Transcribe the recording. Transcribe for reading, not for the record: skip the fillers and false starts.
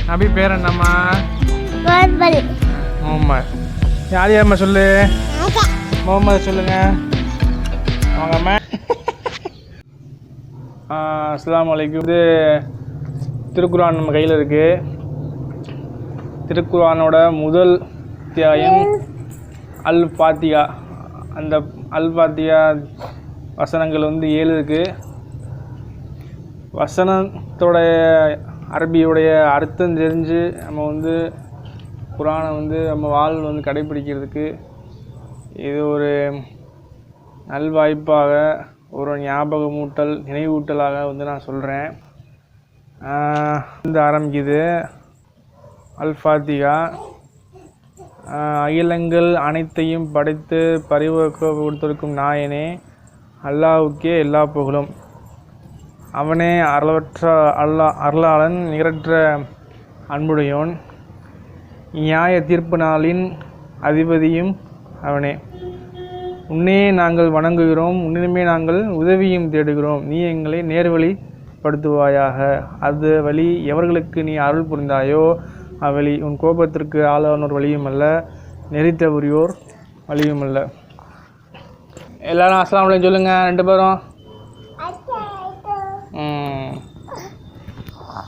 நபி பேர் என்னம்மா? முகமது. யார் யாரும்மா சொல்லு? முகமது சொல்லுங்க. வாங்கம்மா. அஸ்ஸலாமு அலைக்கும். இது திருக்குர்ஆன் நம்ம கையில் இருக்குது. திருக்குர்ஆனோட முதல் அத்தியாயம் அல் ஃபாத்திஹா. அந்த அல் ஃபாத்திஹா வசனங்கள் 7 இருக்குது. வசனத்தோடைய அரபியோடைய அர்த்தம் தெரிஞ்சு நம்ம குர்ஆனை நம்ம வாழ்வில் கடைப்பிடிக்கிறதுக்கு இது ஒரு நல்வாய்ப்பாக, ஒரு ஞாபகமூட்டல், நினைவூட்டலாக நான் சொல்கிறேன். ஆரம்பிக்குது அல் ஃபாத்திஹா. அகிலங்கள் அனைத்தையும் படைத்து பரிவர்க்க கொடுத்திருக்கும் நாயனே, அல்லாஹ்வுக்கே எல்லா புகழும். அவனே அருளாளன், நிகரற்ற அன்புடையோன், நியாய தீர்ப்பு நாளின் அதிபதியும் அவனே. உன்னையே நாங்கள் வணங்குகிறோம், உன்னிடமே நாங்கள் உதவியும் தேடுகிறோம். நீ எங்களை நேர்வழிப்படுத்துவாயாக. அது வழி எவர்களுக்கு நீ அருள் புரிந்தாயோ அவ்வழி. உன் கோபத்திற்கு ஆளானோர் வழியும் அல்ல, நெறித்தவறியோர் வழியும் அல்ல. எல்லாரும் அஸ்ஸலாமு அலைக்கும் சொல்லுங்கள் 2 பேரும்.